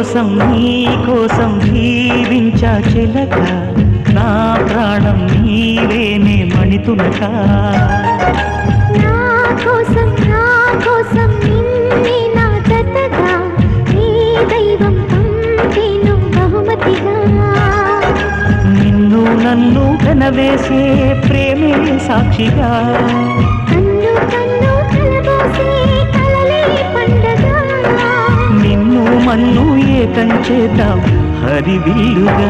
నీ కోసం జీవించా చిలక నా ప్రాణం నీవేనే మణితునక నా కోసం నిన్నే నా జతగా నీ దైవం పంపేను బహుమతిగా నిన్ను నన్ను కనవేసే ప్రేమే సాక్షిగా కన్ను కలబోసే కలలే పండగ నిన్ను మన్ను ఏకం చేద్దాం హరివిల్లుగా